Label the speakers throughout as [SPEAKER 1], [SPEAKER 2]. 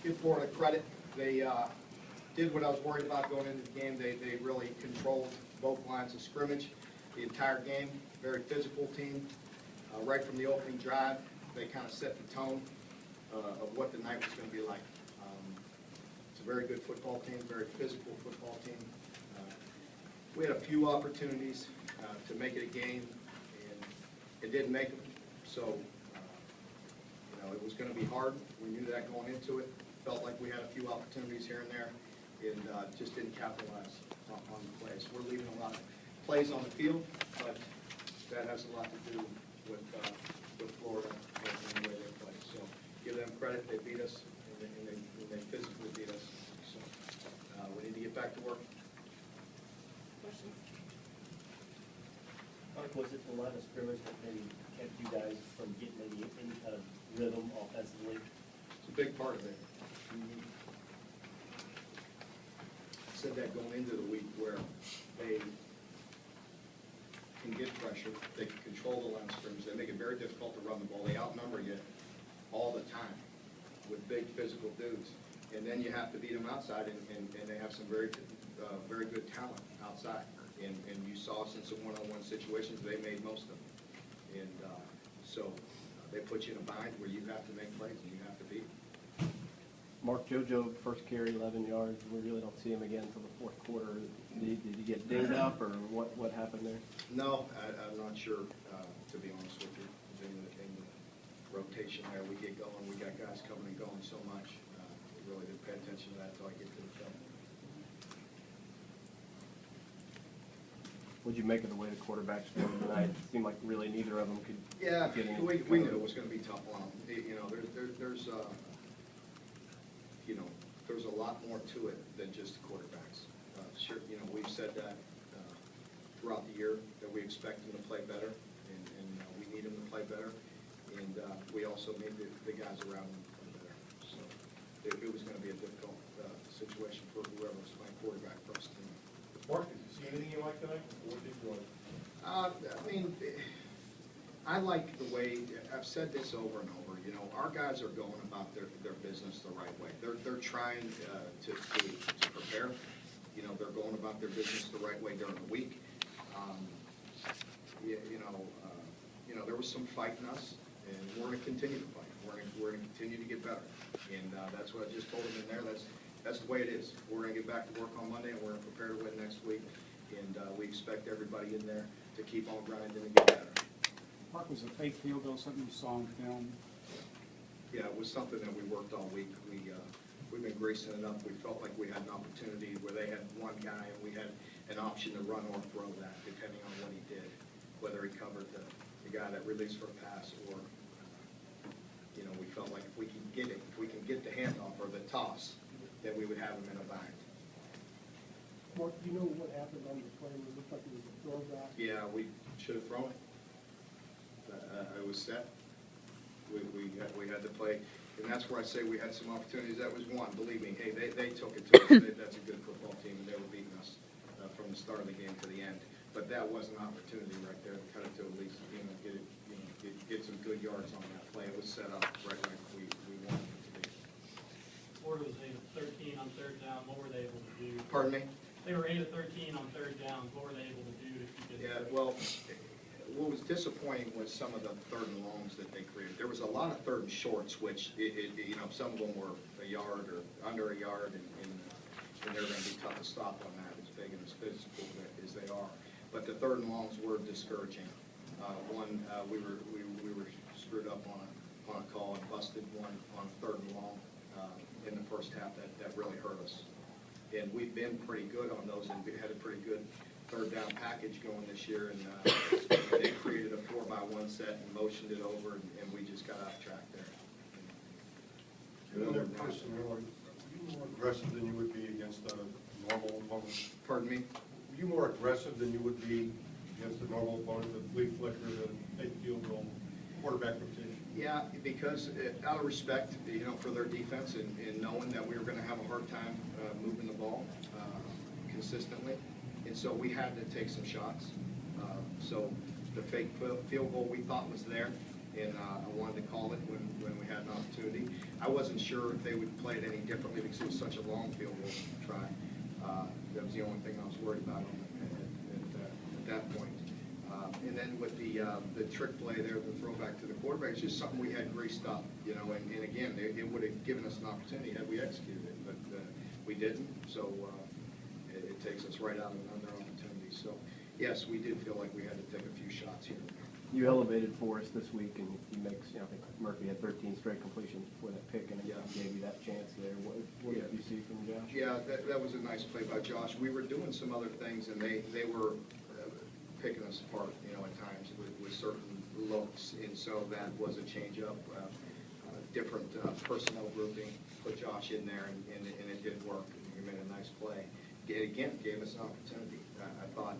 [SPEAKER 1] give Florida credit. They did what I was worried about going into the game. They really controlled both lines of scrimmage the entire game. Very physical team. Right from the opening drive, they kind of set the tone of what the night was going to be like. It's a very good football team, very physical football team. We had a few opportunities to make it a game, and it didn't make them. So, it was going to be hard. We knew that going into it. Felt like we had a few opportunities here and there, and just didn't capitalize on the plays. We're leaving a lot of plays on the field, but that has a lot to do with Florida and the way they play. So give them credit. They beat us, and they physically beat us. So we need to get back to work.
[SPEAKER 2] Questions?
[SPEAKER 3] Mark, was it the line of scrimmage that maybe kept you guys from getting any kind of rhythm offensively?
[SPEAKER 1] It's a big part of it. I said that going into the week, where they can get pressure, they can control the line of scrimmage, they make it very difficult to run the ball. They outnumber you all the time with big physical dudes. And then you have to beat them outside, and they have some very good talent outside. And you saw since the one-on-one situations, they made most of them. And so they put you in a bind where you have to make plays and you have to beat.
[SPEAKER 4] Mark, JoJo, first carry, 11 yards. We really don't see him again until the fourth quarter. Did he get dinged up, or what happened there?
[SPEAKER 1] No, I'm not sure, to be honest with you. In the rotation there, we get going. We got guys coming and going so much. We really didn't pay attention to that until I get to the film.
[SPEAKER 4] What'd you make of the way the quarterbacks played tonight? It seemed like really neither of them could get any.
[SPEAKER 1] We knew it was going to be tough on them. There's a lot more to it than just the quarterbacks. Sure, we've said that throughout the year, that we expect them to play better, and we need them to play better, and we also need the guys around them to play better. So it was going to be a difficult situation for whoever was playing quarterback for us team.
[SPEAKER 5] Mark, did you see anything you liked tonight? What did you like?
[SPEAKER 1] I like the way, I've said this over and over, our guys are going about their business the right way. They're trying to prepare. They're going about their business the right way during the week. There was some fight in us, and we're going to continue to fight. We're going to continue to get better. And that's what I just told them in there. That's the way it is. We're going to get back to work on Monday, and we're going to prepare to win next week. And we expect everybody in there to keep on grinding and get better.
[SPEAKER 6] Mark, was a fake field goal something you saw on film?
[SPEAKER 1] Yeah, it was something that we worked all week. We've been greasing it up. We felt like we had an opportunity where they had one guy, and we had an option to run or throw that, depending on what he did, whether he covered the guy that released for a pass, or we felt like if we can get the handoff or the toss, then we would have him in a bind.
[SPEAKER 7] Mark, do you know what happened on the play? It looked like it was a throwback.
[SPEAKER 1] Yeah, we should have thrown it. It was set. We had to play, and that's where I say we had some opportunities. That was one. Believe me, hey, they took it to us. That's a good football team, and they were beating us from the start of the game to the end. But that was an opportunity right there to cut it to at least get some good yards on that play. It was set up right like we wanted it to be.
[SPEAKER 8] Florida was 8 of 13 on third down. What were they able to do?
[SPEAKER 1] Pardon me?
[SPEAKER 8] They were 8 of 13 on third down. What were they able to do to keep it?
[SPEAKER 1] Yeah, well, what was disappointing was some of the third and longs that they created. There was a lot of third and shorts, which some of them were a yard or under a yard, and they're going to be tough to stop on that, as big and as physical as they are. But the third and longs were discouraging. We were screwed up on a call and busted one on a third and long in the first half. That really hurt us. And we've been pretty good on those, and we had a pretty good third down package going this year, and they created a 4-by-1 set and motioned it over, and we just got off track there.
[SPEAKER 5] Another person, are you more aggressive than you would be against a normal opponent?
[SPEAKER 1] Pardon me?
[SPEAKER 5] Are you more aggressive than you would be against a normal opponent, the flea flicker, the fake field goal, quarterback rotation?
[SPEAKER 1] Yeah, because out of respect, for their defense, and knowing that we were going to have a hard time moving the ball consistently, and so we had to take some shots. So the fake field goal we thought was there. and I wanted to call it when we had an opportunity. I wasn't sure if they would play it any differently because it was such a long field goal try. That was the only thing I was worried about at that point. And then with the trick play there, the throwback to the quarterback, it's just something we had greased up, you know, and again, it would have given us an opportunity had we executed it, but we didn't, so it takes us right out of another opportunity. So, yes, we did feel like we had to take a few shots here and there.
[SPEAKER 4] You elevated Forrest this week, and he makes, you know, I think Murphy had 13 straight completions before that pick, and it gave you that chance there. What did you see from Josh?
[SPEAKER 1] Yeah, that was a nice play by Josh. We were doing some other things, and they were picking us apart, you know, at times with certain looks, and so that was a change-up, different personnel grouping, put Josh in there, and it did work. We made a nice play. Again, gave us an opportunity. I thought,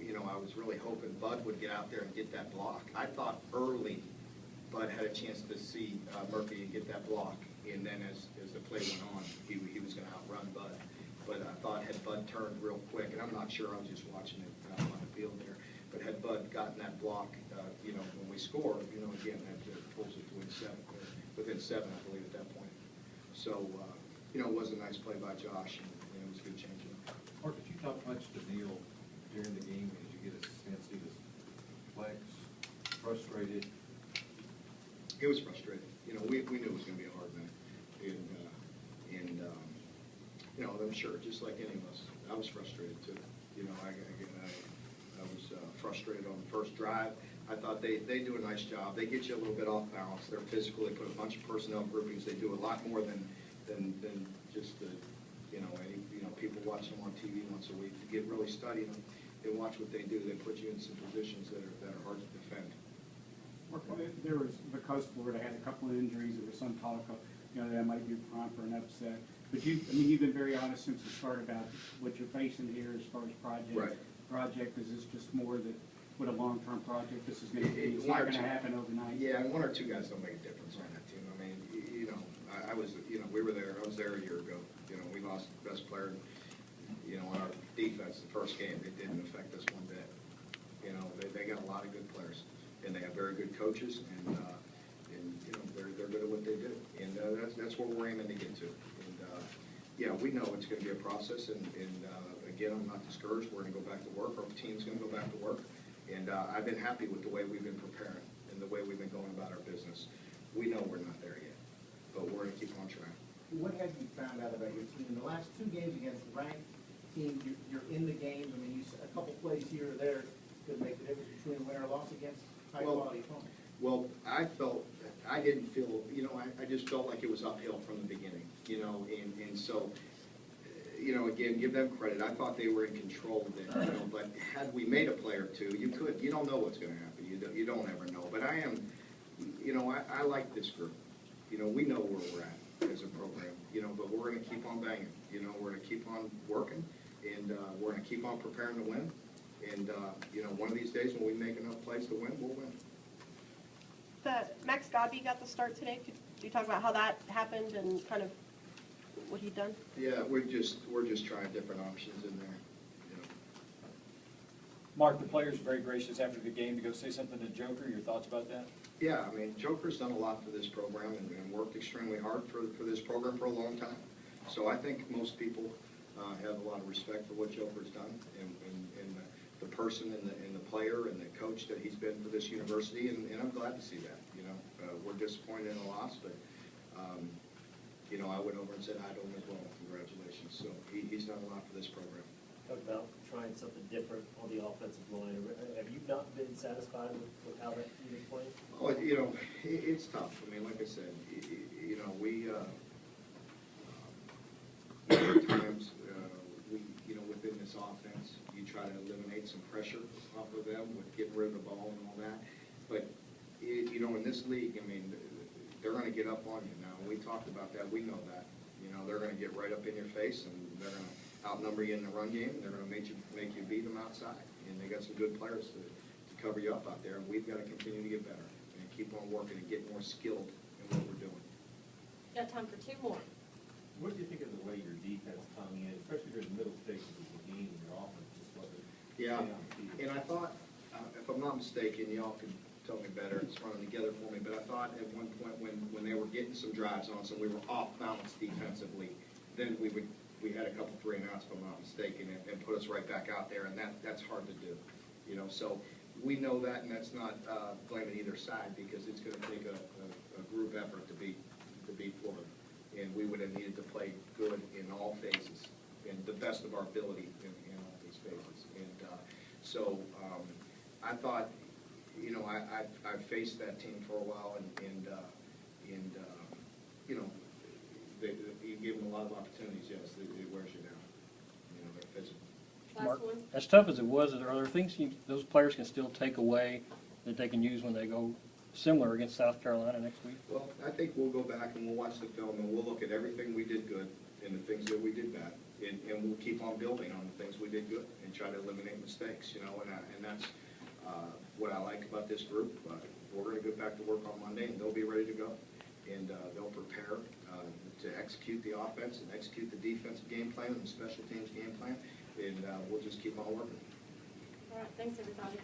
[SPEAKER 1] you know, I was really hoping Bud would get out there and get that block. I thought early Bud had a chance to see Murphy and get that block, and then as the play went on, he was going to outrun Bud. But I thought had Bud turned real quick, and I'm not sure, I was just watching it on the field there, but had Bud gotten that block, you know, when we scored, you know, again, that pulls it to within seven, I believe, at that point. So, you know, it was a nice play by Josh, and it was a good change.
[SPEAKER 9] Mark, did you talk much to Neil during the game? Did you get a sense he was flex, frustrated?
[SPEAKER 1] It was frustrating. You know, we knew it was going to be a hard night, and you know, I'm sure, just like any of us, I was frustrated too. You know, I was frustrated on the first drive. I thought they do a nice job. They get you a little bit off balance. They're physical. They put a bunch of personnel groupings. They do a lot more than just the, you know, people watching them on TV once a week. You get really studying them and watch what they do. They put you in some positions that are hard to defend.
[SPEAKER 6] Mark, there was, because Florida had a couple of injuries, there was some talk of, you know, that might be prime for an upset. But you've been very honest since the start about what you're facing here as far as project. Is this just more that, what a long-term project this is going to be? It's not going to happen overnight.
[SPEAKER 1] Yeah, and one or two guys don't make a difference on that team. I mean, you know, I was, you know, we were there. I was there a year ago. You know, we lost the best player, you know, on our defense the first game. It didn't affect us one bit. You know, they got a lot of good players, and they have very good coaches, and you know, they're good at what they do, and that's where we're aiming to get to. And yeah, we know it's going to be a process, and again, I'm not discouraged. We're going to go back to work. Our team's going to go back to work, and I've been happy with the way we've been preparing and the way we've been going about our business. We know we're not there yet, but we're going to keep on trying.
[SPEAKER 10] What have you found out about your team? In the last two games against ranked teams, you're in the game. I mean, a couple plays here or there could make the difference between a win or loss against high-quality opponents.
[SPEAKER 1] Well, I didn't feel, you know, I just felt like it was uphill from the beginning, you know, and so, you know, again, give them credit. I thought they were in control of it, you know, but had we made a play or two, you don't know what's going to happen. You don't ever know. But I am, you know, I like this group. You know, we know where we're at as a program, you know, but we're going to keep on banging. You know, we're going to keep on working, and we're going to keep on preparing to win. And, you know, one of these days when we make enough plays to win, we'll win.
[SPEAKER 2] Max Godby got the start today. Could you talk about how that happened and kind of what he'd done?
[SPEAKER 1] Yeah, we're just trying different options in there. You know.
[SPEAKER 11] Mark, the players were very gracious after the game to go say something to Joker. Your thoughts about that?
[SPEAKER 1] Yeah, I mean, Joker's done a lot for this program and worked extremely hard for this program for a long time. So I think most people have a lot of respect for what Joker's done and the person and the player and the coach that he's been for this university, and I'm glad to see that. You know, we're disappointed in the loss, but you know, I went over and said hi to him as well. Congratulations. So he's done a lot for this program.
[SPEAKER 3] Talk about trying something different on the offensive line. Have you not been satisfied with how that team is playing?
[SPEAKER 1] Oh, you know, it's tough. I mean, like I said, you know, we at times, you know, within this offense, you try to eliminate some pressure off of them with getting rid of the ball and all that. But, you know, in this league, I mean, they're going to get up on you now. We talked about that. We know that. You know, they're going to get right up in your face, and they're going to outnumber you in the run game, and they're going to make you beat them outside. And they got some good players to cover you up out there, and we've got to continue to get better and keep on working and get more skilled in what we're doing.
[SPEAKER 2] Got time for two more.
[SPEAKER 9] What do you think of the way your defense coming in, especially during the middle stages of the game, and your offense just wasn't
[SPEAKER 1] Yeah,
[SPEAKER 9] staying on the field?
[SPEAKER 1] and I thought, if I'm not mistaken, y'all could told me better, it's running together for me, but I thought at one point when they were getting some drives on us and we were off balance defensively, then we had a couple 3 and outs, if I'm not mistaken, and put us right back out there, and that's hard to do, you know, so we know that, and that's not blaming either side, because it's gonna take a group effort to beat Florida, and we would have needed to play good in all phases, and the best of our ability in all these phases, and so I thought, you know, I've faced that team for a while, and you know, you give them a lot of opportunities, yes, it wears you down, you know, they're physical.
[SPEAKER 2] Last one.
[SPEAKER 12] As tough as it was, are there other things those players can still take away that they can use when they go similar against South Carolina next week?
[SPEAKER 1] Well, I think we'll go back and we'll watch the film and we'll look at everything we did good and the things that we did bad. And we'll keep on building on the things we did good and try to eliminate mistakes, you know, and that's what I like about this group. We're going to get back to work on Monday and they'll be ready to go. And they'll prepare to execute the offense and execute the defensive game plan and the special teams game plan. And we'll just keep on working.
[SPEAKER 2] All right, thanks, everybody.